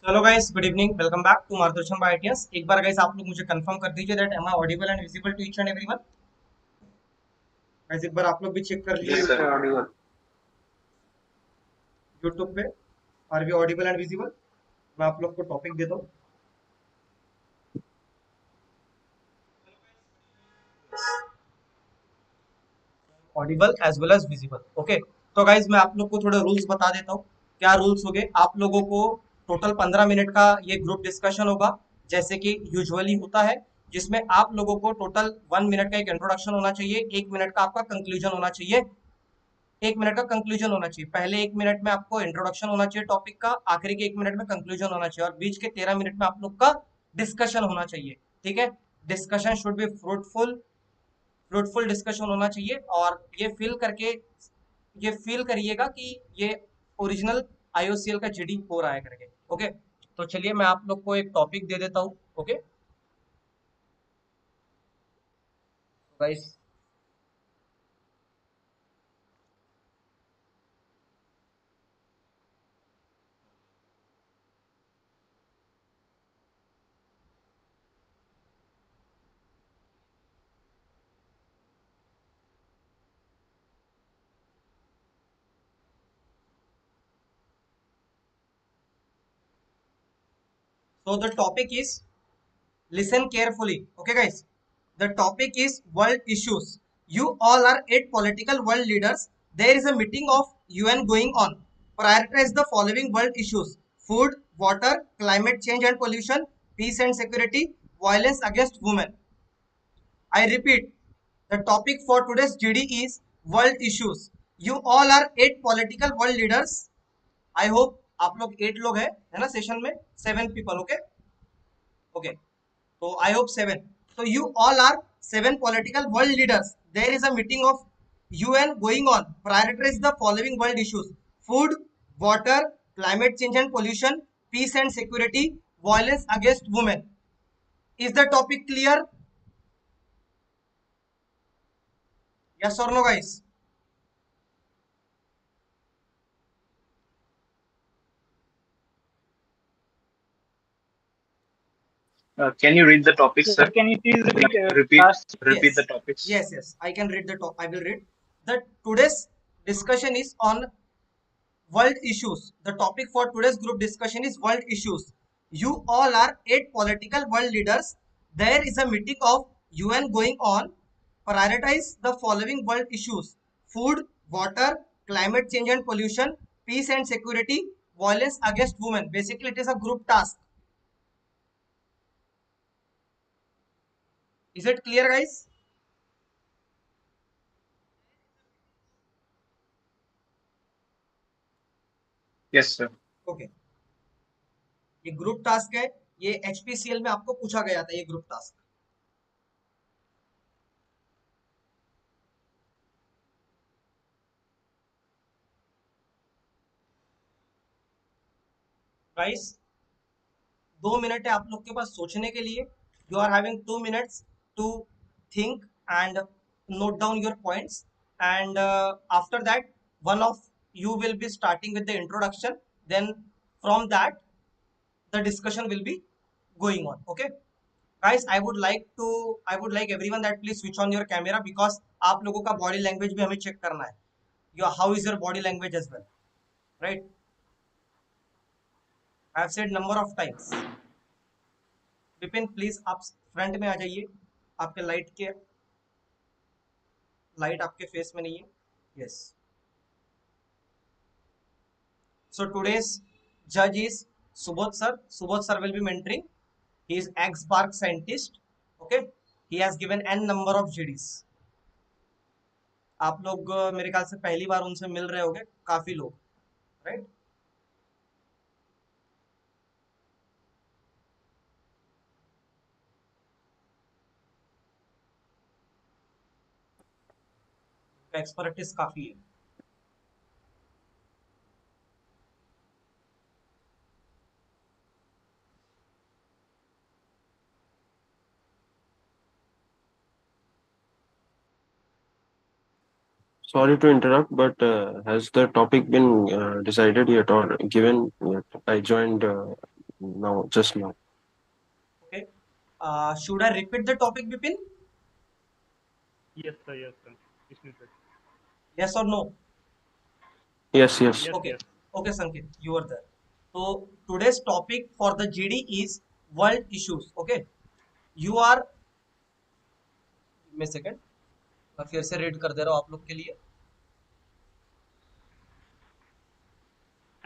Hello guys, good evening, welcome back to Margdarshan by ITS. एक बार guys आप लोग मुझे कंफर्म कर दीजिए that am I audible and visible to each and everyone. Guys एक बार आप लोग भी चेक कर लीजिए। Yes, sir. Audible. यूट्यूब पे are we audible and visible. मैं आप लोग को टॉपिक देता हूँ, audible as well as visible. Okay, तो गाइज मैं आप लोग को थोड़े रूल्स बता देता हूँ। क्या रूल्स हो गए? आप लोगों को टोटल 15 मिनट का ये ग्रुप डिस्कशन होगा, जैसे कि यूजुअली होता है, जिसमें आप लोगों को टोटल 1 मिनट का एक इंट्रोडक्शन होना चाहिए, 1 मिनट का आपका कंक्लूजन होना चाहिए। 1 मिनट का कंक्लूजन होना चाहिए। पहले 1 मिनट में आपको इंट्रोडक्शन होना चाहिए टॉपिक का, आखिरी के 1 मिनट में कंक्लूजन होना चाहिए, और बीच के 13 मिनट में आप लोग का डिस्कशन होना चाहिए। ठीक है? Discussion should be fruitful, fruitful discussion होना चाहिए। और ये फील करिएगा कि ये ओरिजिनल आईओसीएल का जीडी हो रहा है करके। ओके, तो चलिए मैं आप लोग को एक टॉपिक दे देता हूँ। Okay guys, so the topic is, listen carefully. Okay guys, the topic is world issues. You all are 8 political world leaders. There is a meeting of UN going on. Prioritize the following world issues: food, water, climate change and pollution, peace and security, violence against women. I repeat, the topic for today's GD is world issues. You all are 8 political world leaders. I hope आप लोग 8 लोग हैं, है ना session में? 7 people, okay? Okay. So I hope 7. So you all are 7 political world leaders. There is a meeting of UN going on. Prioritize the following world issues: food, water, climate change and pollution, peace and security, violence against women. Is the topic clear? Yes or no, guys? Can you read the topics, Sir, sir? can you please repeat Repeat, last? repeat the Yes. topics. Yes. I can read the top. I will read. The today's discussion is on world issues. The topic for today's group discussion is world issues. You all are 8 political world leaders. There is a meeting of UN going on. Prioritize the following world issues: food, water, climate change and pollution, peace and security, violence against women. Basically, it is a group task. Is it clear, guys? Yes, sir. Okay. ये group task है। ये HPCL में आपको पूछा गया था ये group task. Guys, 2 minute है आप लोग के पास सोचने के लिए। You are having 2 minutes to think and note down your points, and after that one of you will be starting with the introduction. Then from that the discussion will be going on. Okay guys, I would like everyone that please switch on your camera, because आप लोगों का body language भी हमें check करना है. Your how is your body language as well, right? I have said number of times. Vipin please आप front में आ जाइए। आपके लाइट आपके फेस में नहीं है। यस, सो टुडेज जज is Subodh sir. Subodh sir will be mentoring. He is ex BARC scientist. Okay, he has given an number of GDs. आप लोग मेरे ख्याल से पहली बार उनसे मिल रहे होंगे, काफी लोग, राइट? एक्सपर्टीज काफी है। Sorry to interrupt, but has the topic been decided yet or given yet? I joined No, just now. Okay. Should I repeat the topic, Bipin? Yes, sir. Yes, sir. It's needed. Yes or no? Yes, yes. Yes, Okay. yes. Okay, Sanket, you are there. So today's topic for the GD is world issues. Okay. You are, give me a second. मैं फिर से read कर दे रहा हूँ आप लोग के लिए.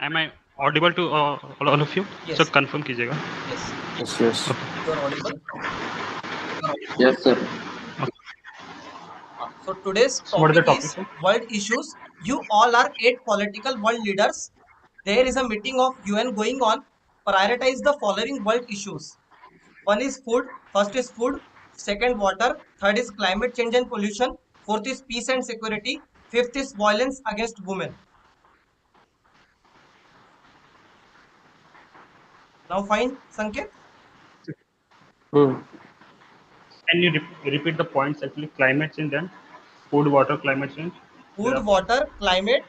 Am I audible to all of you? So Yes. confirm कीजिएगा. Yes. Yes, yes. You are audible. Yes, sir. So today's So what is the topic topic, is sir? world issues. You all are 8 political world leaders. There is a meeting of UN going on. Prioritize the following world issues. One is food. First is food. Second, water. Third is climate change and pollution. Fourth is peace and security. Fifth is violence against women. Now find Sanket. Hmm. Can you repeat the points actually? Climate change and food, water, climate change. Food, Thereafter, water,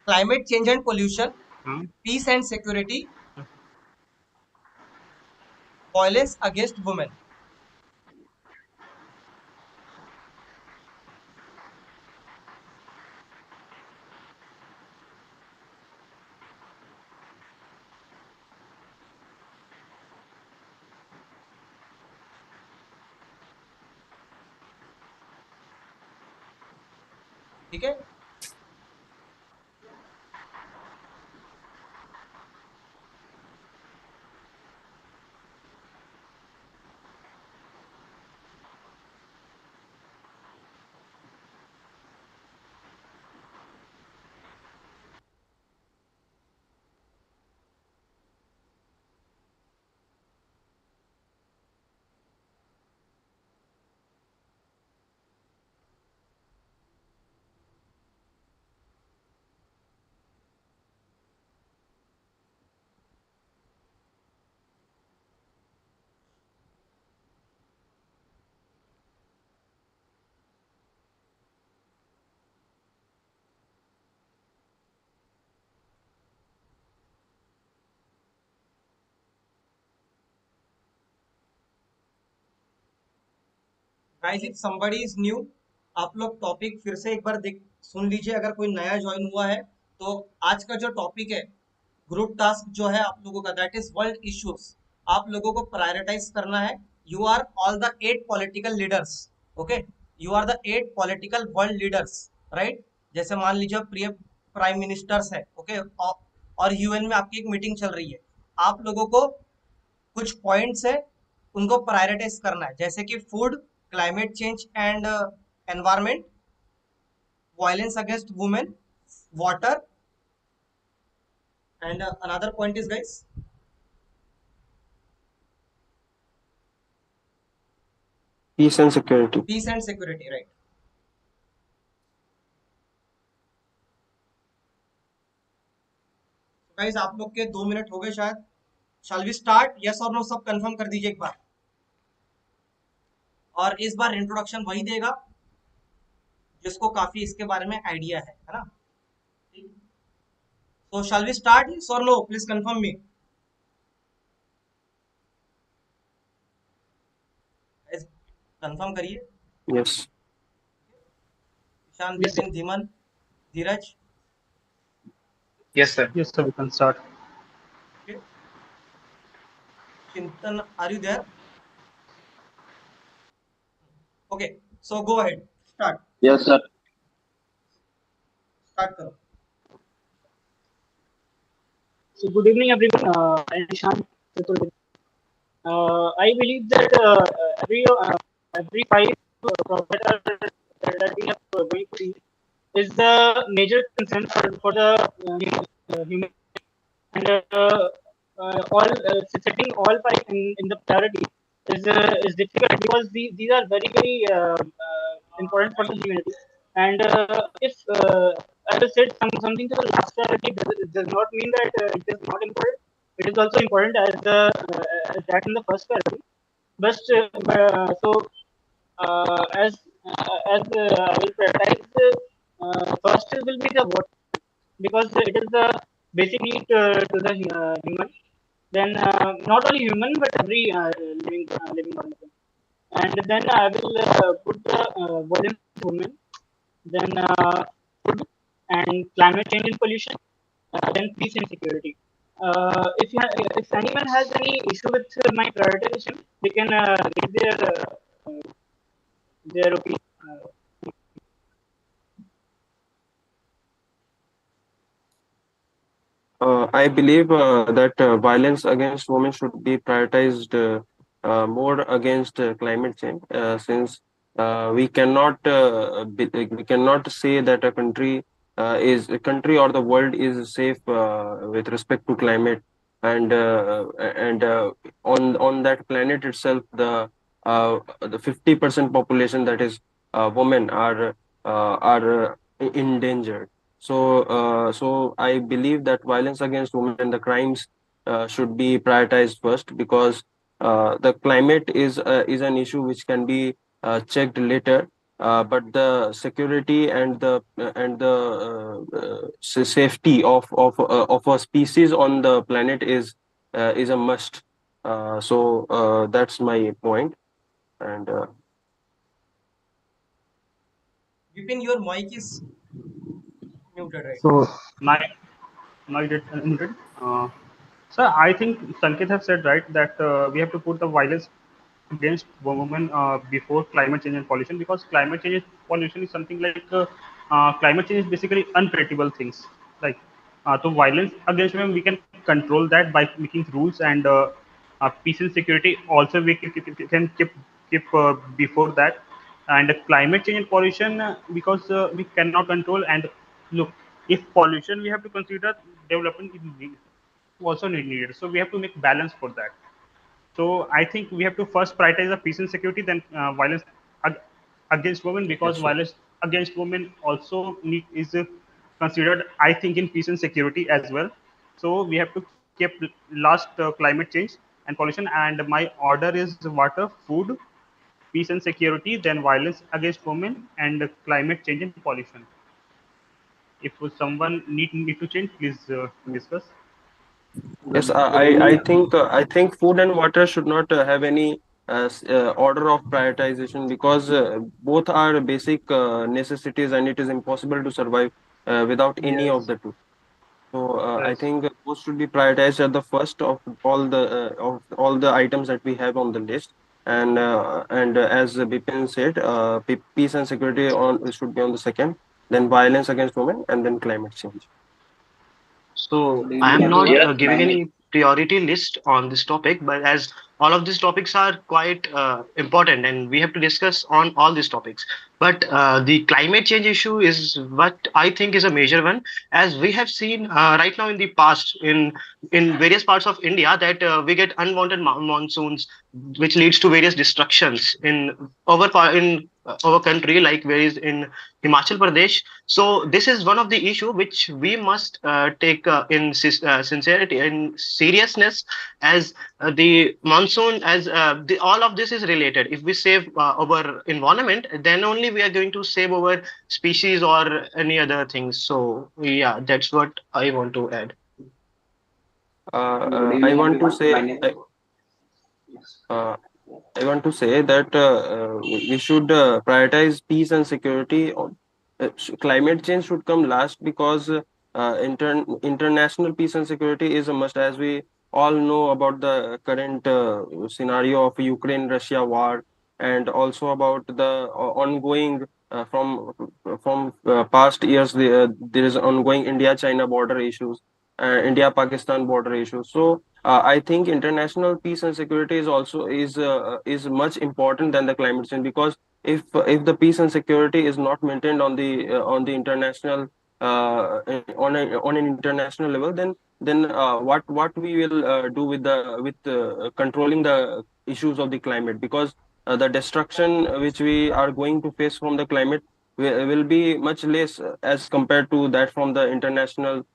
climate change and pollution, huh? peace and security, violence against women. ठीक है. Guys if somebody is new, आप लोग topic फिर से एक बार देख सुन लीजिए. अगर कोई नया ज्वाइन हुआ है तो आज का जो टॉपिक है, ग्रुप टास्क जो है आप लोगों का, दैट इज वर्ल्ड इश्यूज. आप लोगों को प्रायोरिटाइज करना है. You are all the 8 political leaders. Okay. You are the 8 political world leaders, right. जैसे मान लीजिए प्रिय प्राइम मिनिस्टर्स है. ओके. और यूएन में आपकी एक मीटिंग चल रही है. आप लोगों को कुछ पॉइंट्स है, उनको प्रायोरिटाइज करना है. जैसे कि food, climate change and environment, violence against women, water, and another point is guys Peace and security. Peace and security, right. Guys आप लोग के 2 मिनट हो गए शायद. Shall we start? यस और नो सब कंफर्म कर दीजिए एक बार. और इस बार इंट्रोडक्शन वही देगा जिसको काफी इसके बारे में आइडिया है ना. So shall we start? Yes or no? Please confirm me. Guys, confirm करिए. Yes. Ishan, Yes, sir. Vipin, Dhiman, Dheeraj. Yes, sir. Yes, sir. We can start. Okay. Chintan, are you there? Okay. So go ahead. Start. Yes, sir. Start करो. So good evening, everyone. I am Ishan. I believe that every five that we have going to see is the major concern for the human, and all setting all five in the priority is difficult because these are very important for the humanity. And if I will say something to the last priority, does not mean that it is not important. It is also important as that in the first priority. But as I will prioritize, first will be the water because it is the basic need to the human. then not only human but every living organism. And then I will put the violence movement, then food and climate change and pollution, then peace and security. If anyone has any issue with my prioritization, they can give their opinion. I believe that violence against women should be prioritized more against climate change, since we cannot say that a country or the world is safe with respect to climate, and on that planet itself, the 50% population, that is women, are endangered. So I believe that violence against women and the crimes should be prioritized first, because the climate is an issue which can be checked later. But the security and the safety of a species on the planet is a must. So that's my point. And Vipin, your mic is muted right now. So my it unmuted. So I think Sanket has said right that we have to put the violence against women before climate change and pollution, because climate change and pollution is something like climate change is basically unpredictable things. Like so violence against women, we can control that by making rules, and peace and security also we can keep before that. And climate change and pollution, because we cannot control. And look, if pollution we have to consider, development is also needed, so we have to make balance for that. So I think we have to first prioritize the peace and security, then violence ag- against women, because yes, sir. violence against women also is considered, I think, in peace and security as well. So we have to keep last climate change and pollution, and my order is water, food, peace and security, then violence against women, and climate change and pollution. If someone need to change, please discuss. Yes, Really, I think food and water should not have any order of prioritization, because both are basic necessities, and it is impossible to survive without any of Yes. the two. So I Yes. think those should be prioritized at the first of all the items that we have on the list. And as Bipin said, peace and security on should be on the second, then violence against women, and then climate change. So I really, am not Abhiyan, giving climate. any priority list on this topic, but as all of these topics are quite important and we have to discuss on all these topics. But the climate change issue is what I think is a major one, as we have seen right now in the past in various parts of India that we get unwanted monsoons, which leads to various destructions in our country, like where is in Himachal Pradesh. So this is one of the issue which we must take in sincerity and seriousness, as the monsoon, as all of this is related. If we save our environment, then only we are going to save our species or any other things. So yeah, that's what I want to add. Good I evening, want to everyone. My say. name. Yes. Uh, I want to say that we should prioritize peace and security. Climate change should come last, because international peace and security is a must, as we all know about the current scenario of Ukraine-Russia war, and also about the ongoing from past years. There is ongoing India-China border issues, India-Pakistan border issues. So I think international peace and security is much important than the climate change, because if the peace and security is not maintained on the international on an international level, then what we will do with controlling the issues of the climate, because the destruction which we are going to face from the climate will be much less as compared to that from the international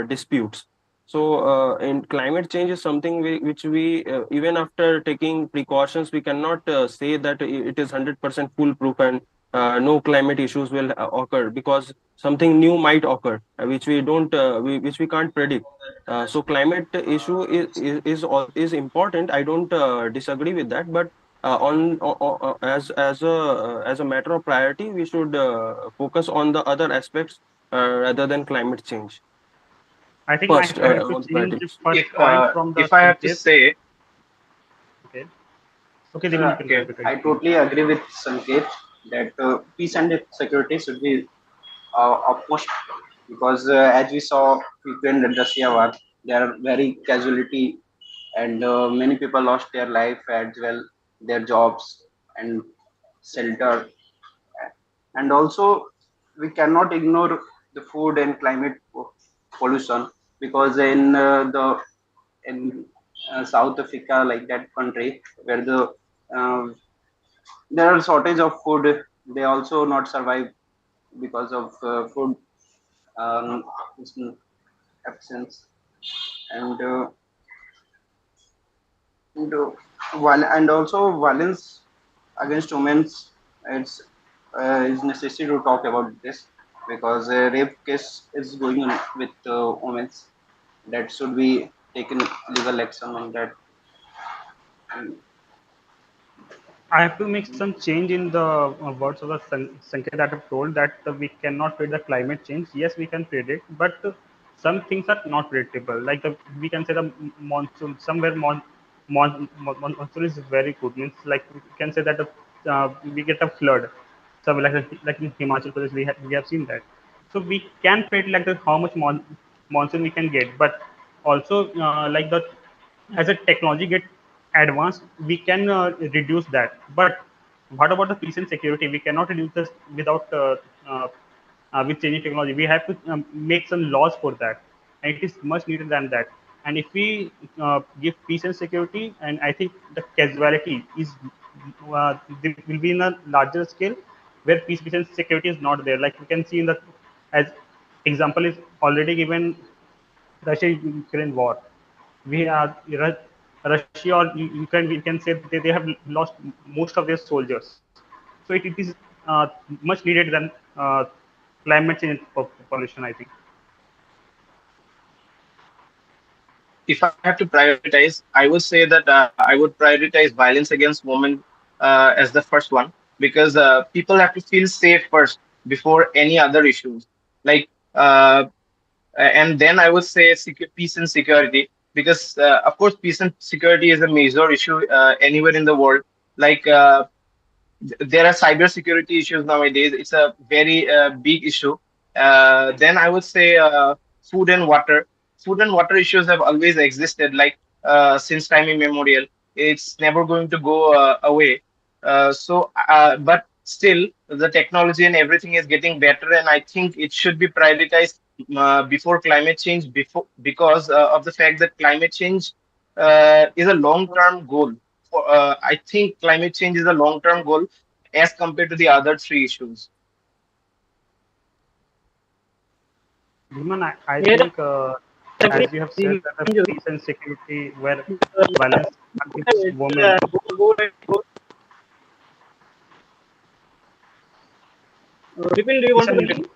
disputes. So, in climate change is something which we, even after taking precautions, we cannot say that it is 100% foolproof and no climate issues will occur, because something new might occur, which we don't which we can't predict. So climate issue is important. I don't disagree with that, but as a matter of priority, we should focus on the other aspects rather than climate change I think first I have to on the change the priorities. first If point from the if I have to Sanket. say, Okay. Okay, Devan, you can okay, continue. I totally agree with Sanket that peace and security should be upmost, because as we saw Ukraine and Russia war, there are very casualty, and many people lost their life as well, their jobs and shelter, and also we cannot ignore the food and climate pollution, because in in South Africa, like that country where uh, there are shortage of food, they also not survive because of food um, absence, and and also violence against women. It's is necessary to talk about this, because rape case is going on with women, that should be taken legal action on that. And I have to make some change in the words of the Sanket that have told that we cannot predict the climate change. Yes, we can predict, but some things are not predictable. Like we can say the monsoon. Somewhere monsoon is very good. Means like we can say that we get a flood. Somewhere like in Himachal Pradesh, we have seen that. So we can predict like how much monsoon we can get, but also like the as a technology get advanced, we can reduce that. But what about the peace and security? We cannot reduce this without uh, with changing technology. We have to make some laws for that, and it is much needed than that. And if we give peace and security, and I think the casualty is will be in a larger scale where peace and security is not there. Like we can see in the as example is already given Russia-Ukraine war. We are Russia or Ukraine. We can say they have lost most of their soldiers. So it is much needed than climate change pollution. I think. if I have to prioritize, I would say that I would prioritize violence against women as the first one, because people have to feel safe first before any other issues. Like, and then I would say peace and security, because of course peace and security is a major issue anywhere in the world. Like, there are cyber security issues nowadays. It's a very big issue. Then I would say food and water. Food and water issues have always existed, like since time immemorial. It's never going to go away. But still, the technology and everything is getting better, and I think it should be prioritized before climate change. Before, because of the fact that climate change is a long-term goal. I think climate change is a long-term goal as compared to the other three issues. Bhiman, I Here, think agree. as you have said The that the peace and security where violence against women. Vipin, do you want to Ishan, you can. continue?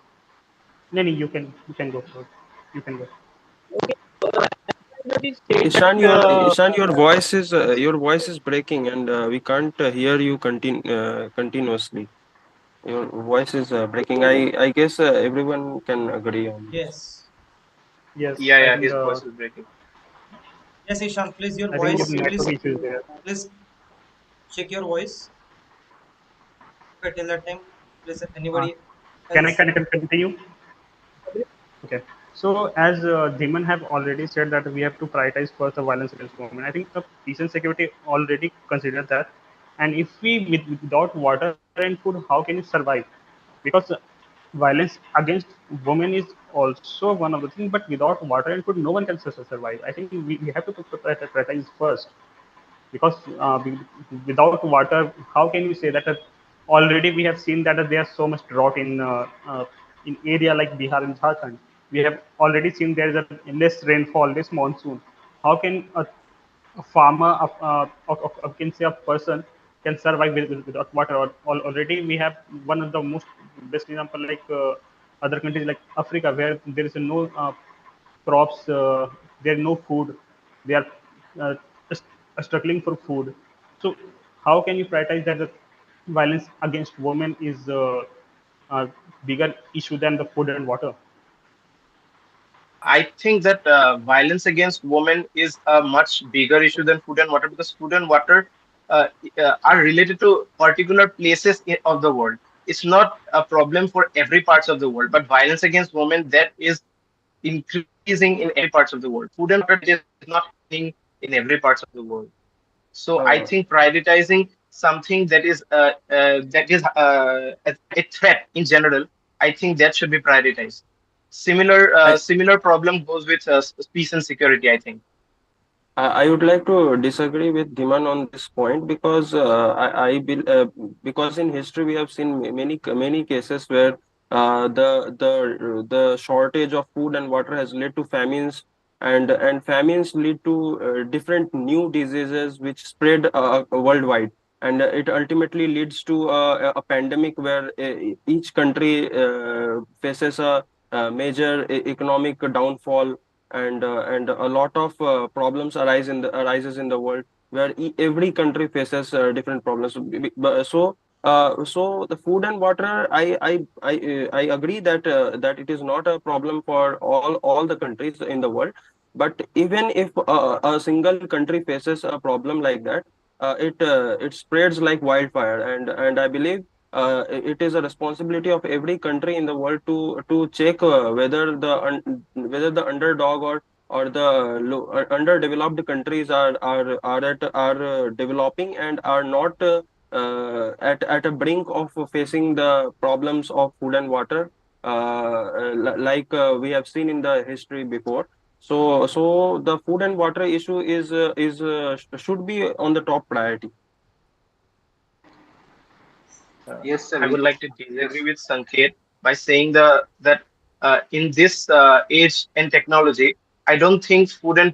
No, no, you can go for it. You can go. Okay. It says that Ishan, your voice is breaking, and we can't hear you continuously. Your voice is breaking. I guess everyone can agree on this. Yes. Yes, Yeah, I yeah, think his voice is breaking. Yes, Ishan, please your I think your voice. network Please, issue is there. please check your voice. Okay, till that time, please Uh, anybody can I else? continue? Okay. So as Dhiman have already said that we have to prioritize first the violence against women. I think the peace and security already consider that. And if we without water and food, how can you survive? Because violence against women is also one of the things. But without water and food, no one can survive. I think we have to prioritize first because without water, how can you say that already we have seen that there is so much drought in area like Bihar and Jharkhand. We have already seen there is a less rainfall, less monsoon. How can a farmer, can say a person can survive without water? Already we have one of the most best example like other countries like Africa, where there is no crops, there no food, they are uh, struggling for food. So how can you prioritize that the violence against women is a bigger issue than the food and water? I think that violence against women is a much bigger issue than food and water, because food and water uh, are related to particular places of the world. It's not a problem for every parts of the world, but violence against women, that is increasing in every parts of the world. Food and water, that is not happening in every parts of the world. So I Uh, think prioritizing something that is a threat in general, I think that should be prioritized. I Similar problem goes with peace and security, I think. I would like to disagree with Dhiman on this point because because in history we have seen many cases where the shortage of food and water has led to famines, and famines lead to different new diseases which spread worldwide, and it ultimately leads to a pandemic where each country faces a major economic downfall, and a lot of problems arises in the world where every country faces different problems. So the food and water, I agree that that it is not a problem for all the countries in the world. But even if a single country faces a problem like that, it spreads like wildfire, and I believe it is a responsibility of every country in the world to check whether the underdog or the underdeveloped countries are developing and are not at a brink of facing the problems of food and water, like we have seen in the history before. So the food and water issue should be on the top priority. Yes, sir. I would like to disagree with Sanket by saying that in this age and technology, I don't think food and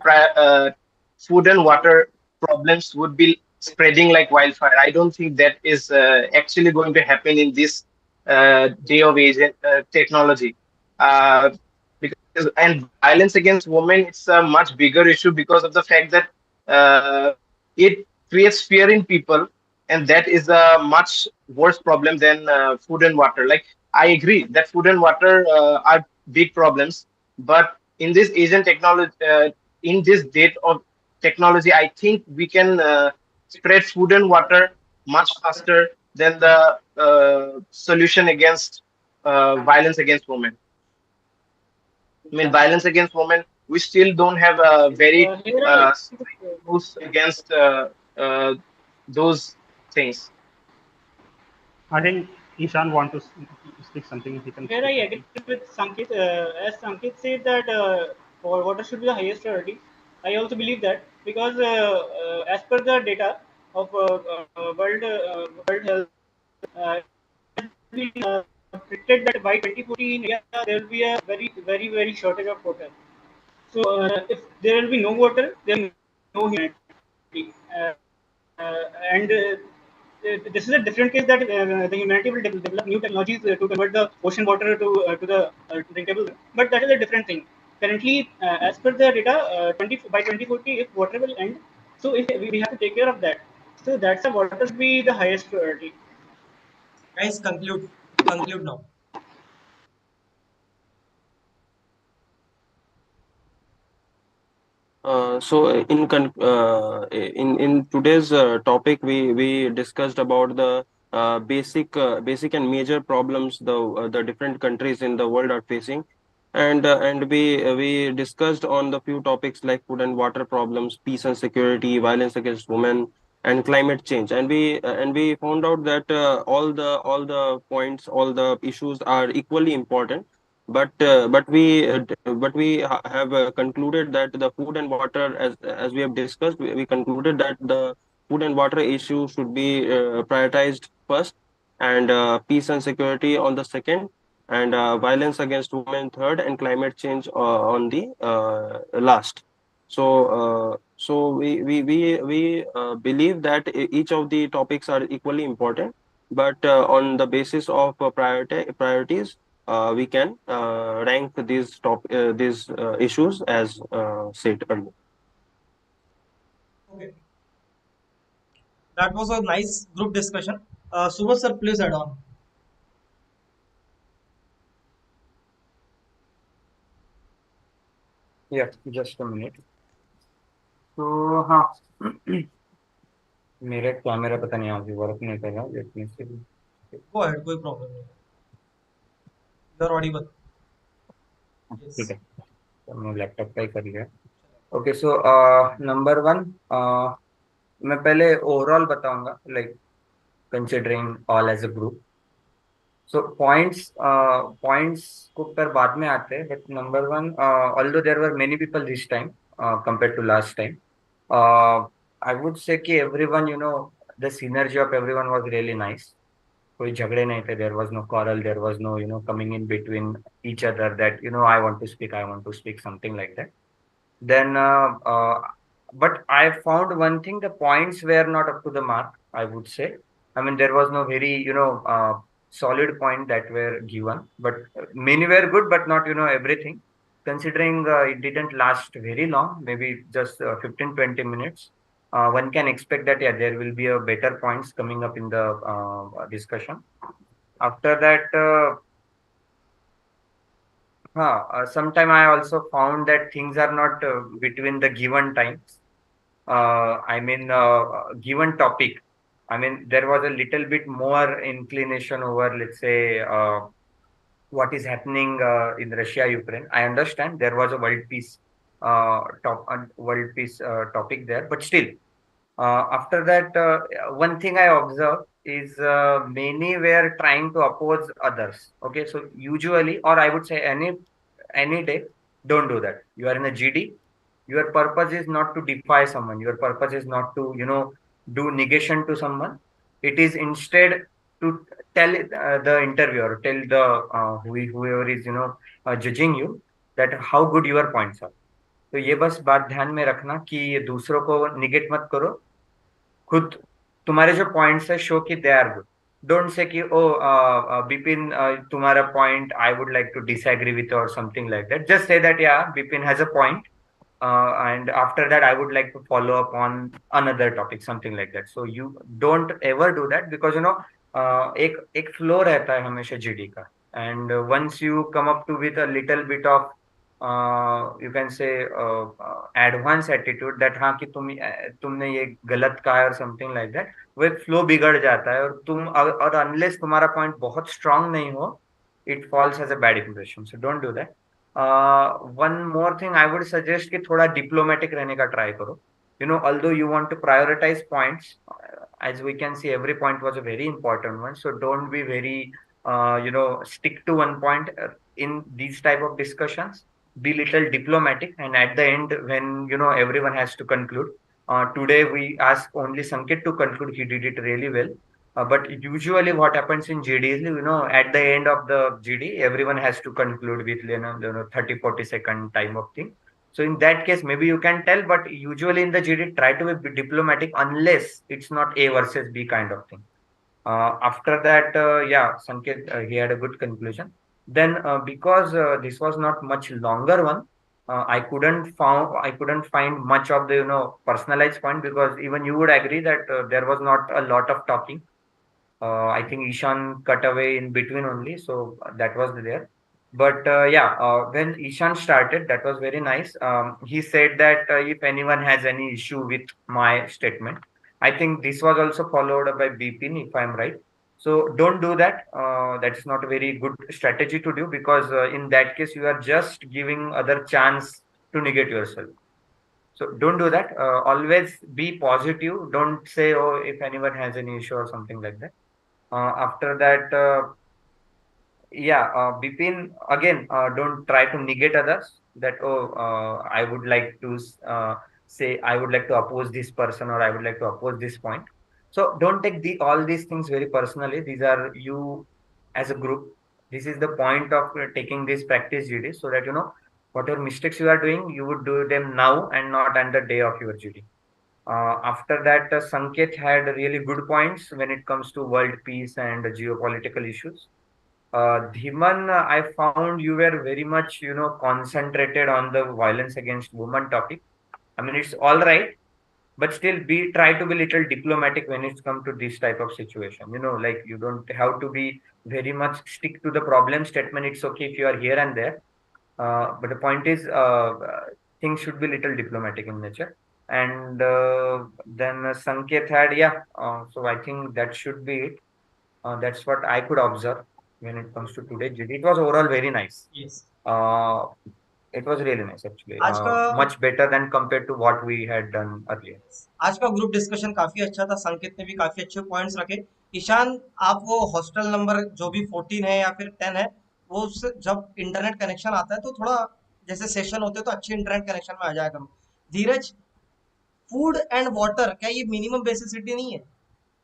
water problems would be spreading like wildfire. I don't think that is actually going to happen in this day of age and technology. Uh, because and violence against women, it's a much bigger issue because of the fact that it creates fear in people, and that is a much worse problem than food and water. Like, I agree that food and water are big problems, but in this Asian technology, in this date of technology, I think we can spread food and water much faster than the solution against violence against women. I mean, violence against women, we still don't have a very Here I strict rules against uh, those things. I think Ishan want to speak something. He can here speak I agree something. with Sanket. As Sanket said that for water should be the highest priority. I also believe that because as per the data of World Health, been predicted that by 2040 in India there will be a very shortage of water. So if there will be no water, there will be no humanity. And this is a different case that the humanity will develop new technologies to convert the ocean water to the drinkable. But that is a different thing. Currently, as per the data, by 2040, if water will end, so if we have to take care of that. So that's why water should be the highest priority. Guys, conclude now. In today's topic, we discussed about the basic and major problems the different countries in the world are facing, and we discussed on the few topics like food and water problems, peace and security, violence against women, and climate change, and we found out that all the points, all the issues are equally important, but we have concluded that the food and water, as we have discussed, we concluded that the food and water issue should be prioritized first, and peace and security on the second, and violence against women third, and climate change on the last. So we believe that each of the topics are equally important, but on the basis of priorities, we can rank these issues as said earlier. Okay, that was a nice group discussion. Subhash sir, please add on. Yeah, just a minute. तो हाँ मेरा camera पता नहीं आज work नहीं कर रहा, let me सी. Go ahead, कोई प्रॉब्लम नहीं. You are audible. ठीक Yes. है, तो मैं लैपटॉप का ही कर लिया. ओके, सो नंबर वन, मैं पहले ओवरऑल बताऊंगा, like considering all as a group. So points को पर बाद में आते हैं, but number one, although there were many people this time compare to last time, I would say कि everyone, you know, the synergy of everyone was really nice. कोई झगड़े नहीं थे, there was no quarrel, there was no, you know, coming in between each other that, you know, I want to speak something like that. Then, but I found one thing: the points were not up to the mark, I would say. I mean, there was no very, you know, solid point that were given, but many were good, but not, you know, everything. Considering it didn't last very long, maybe just 15-20 minutes, one can expect that, yeah, there will be a better points coming up in the discussion. After that, sometime I also found that things are not between the given times. I mean, given topic. I mean, there was a little bit more inclination over, let's say, what is happening in Russia, Ukraine. I understand there was a world peace topic there, but still, after that, one thing I observed is many were trying to oppose others. Okay, so usually, or I would say any day, don't do that. You are in a GD. Your purpose is not to defy someone. Your purpose is not to, you know, do negation to someone. It is instead to tell the interviewer, tell the whoever is, you know, judging you, that how good your points are. तो ये बस बात ध्यान में रखना कि ये दूसरों को निगेट मत करो, खुद तुम्हारे जो पॉइंट्स है शो कि they are good. Don't say कि ओ बिपिन, तुम्हारा point I would like to disagree with और something like that. Just say that या Bipin has a point, and after that I would like to follow up on another topic, something like that. So you don't ever do that, because you know, एक flow रहता है हमेशा GD का, and once you come up to with a little bit of you can say advanced attitude that हाँ कि तुमने ये गलत कहा है और समथिंग लाइक दैट, वो एक फ्लो बिगड़ जाता है, और और अनलेस तुम्हारा पॉइंट बहुत स्ट्रांग नहीं हो, it falls as a bad impression. So don't do that. One more thing I would suggest कि थोड़ा डिप्लोमेटिक रहने का ट्राई करो. You know, although you want to prioritize points, as we can see, every point was a very important one. So don't be very, you know, stick to one point in these type of discussions. Be little diplomatic, and at the end, when you know everyone has to conclude. Today we asked only Sanket to conclude. He did it really well. But usually what happens in GD is, you know, at the end of the GD, everyone has to conclude with, you know, 30-40 second time of thing. So in that case, maybe you can tell, but usually in the GD, try to be diplomatic unless it's not A versus B kind of thing. After that, yeah, Sanket, he had a good conclusion. Then, because this was not much longer one, I couldn't find much of the, you know, personalized point, because even you would agree that there was not a lot of talking. I think Ishan cut away in between only, so that was there. But yeah, when Ishan started, that was very nice. He said that if anyone has any issue with my statement, I think this was also followed by Bipin, if I'm right. So don't do that. That's not a very good strategy to do, because in that case you are just giving other chance to negate yourself. So don't do that. Always be positive. Don't say, oh, if anyone has any issue or something like that. After that, yeah, Bipin, again, don't try to negate others. That, oh, I would like to say, I would like to oppose this person, or I would like to oppose this point. So don't take all these things very personally. These are you as a group. This is the point of taking this practice GD, so that you know whatever mistakes you are doing, you would do them now and not on the day of your GD. After that, Sanket had really good points when it comes to world peace and geopolitical issues. Dhiman, I found you were very much, concentrated on the violence against women topic. I mean, it's all right, but still be try to be little diplomatic when it's come to this type of situation. Like you don't have to be very much stick to the problem statement. It's okay if you are here and there. But the point is, things should be little diplomatic in nature. And then Sanket had, yeah. So I think that should be it. That's what I could observe when it comes to today. It was overall very nice. Yes. Uh, it was really nice actually. आज का Much better than compared to what we had done earlier. आज का group discussion काफी अच्छा था। संकेत ने भी काफी अच्छे पॉइंट्स रखे। ईशान, आप वो हॉस्टल नंबर जो भी 14 है या फिर 10 है, वो जब इंटरनेट कनेक्शन आता है तो थोड़ा जैसे सेशन होते हैं तो अच्छे इंटरनेट कनेक्शन में आ जाया करो। धीरज, फूड एंड वाटर क्या ये मिनिमम बेसिसिटी नहीं है?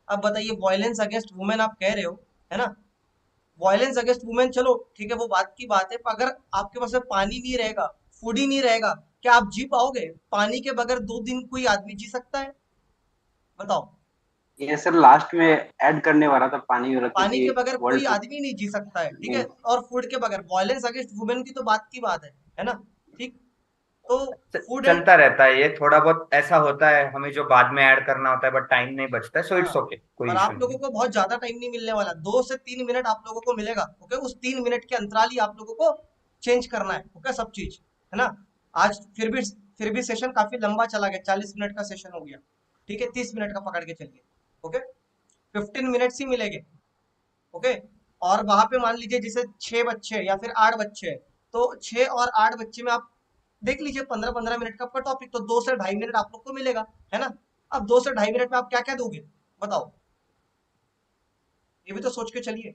अब बताइए, वायलेंस अगेंस्ट वुमेन आप कह रहे हो, है ना? वायलेंस अगेंस्ट वुमेन, चलो ठीक है, वो बात की बात है, पर अगर आपके पास में पानी नहीं रहेगा, फूड ही नहीं रहेगा, क्या आप जी पाओगे? पानी के बगैर 2 दिन कोई आदमी जी सकता है? बताओ। ये सर लास्ट में ऐड करने वाला था पानी और पानी के बगैर कोई आदमी नहीं जी सकता है, ठीक है? और फूड के बगैर, वायलेंस अगेंस्ट वुमेन की तो बात की बात है ना? ठीक, तो फूड चलता रहता है, ये थोड़ा बहुत ऐसा होता है, हमें जो बाद में ऐड करना होता है बट टाइम नहीं बचता है, सो इट्स ओके, कोई और इशू आप लोगों को बहुत ज्यादा टाइम नहीं मिलने वाला, 2 से 3 मिनट आप लोगों को मिलेगा, ओके? उस 3 मिनट के अंतराल ही आप लोगों को चेंज करना है, ओके? सब चीज, है ना? आज फिर भी सेशन काफी लंबा चला गया, 40 मिनट का सेशन हो गया, ठीक है? 30 मिनट का पकड़ के चलिए, ओके? 15 मिनट्स ही मिलेंगे, ओके? और वहां पे मान लीजिए जैसे 6 बच्चे या फिर 8 बच्चे, तो 6 और 8 बच्चे में आप देख लीजिए 15-15 मिनट का आपका टॉपिक, तो 2 से ढाई मिनट आप लोग को मिलेगा, है ना? अब 2 से ढाई मिनट में आप क्या क्या दोगे, बताओ? ये भी तो सोच के चलिए।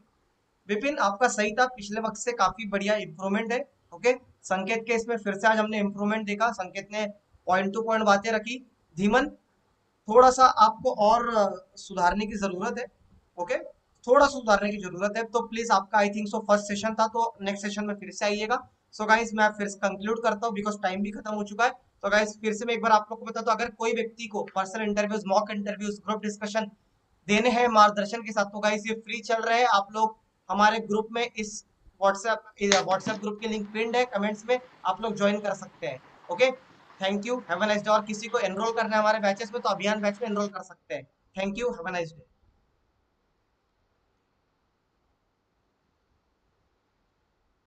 विपिन, आपका सही था, पिछले वक्त से काफी बढ़िया इंप्रूवमेंट है, ओके? संकेत के इसमें फिर से आज हमने इंप्रूवमेंट देखा, संकेत ने पॉइंट टू पॉइंट बातें रखी। धीमन, थोड़ा सा आपको और सुधारने की जरूरत है, ओके? थोड़ा सुधारने की जरूरत है, तो प्लीज आपका I think so first session था, तो नेक्स्ट सेशन में फिर से आइएगा। सो गाइस, मैं फिर से कंक्लूड करता हूँ बिकॉज टाइम भी खत्म हो चुका है। तो गाइस, फिर से मैं एक बार आप लोग को बता दूं, अगर कोई व्यक्ति को personal interviews, mock interviews, group discussion देने हैं मार्गदर्शन के साथ, तो गाइस ये फ्री चल रहे हैं। आप लोग हमारे ग्रुप में, इस व्हाट्सएप ग्रुप की लिंक पिन्ड है कमेंट्स में, आप लोग ज्वाइन कर सकते हैं, okay? Thank you, have a nice day. और किसी को एनरोल करना है हमारे बैचेस में तो अभियान बैच में एनरोल कर सकते हैं। Thank you, have a nice day.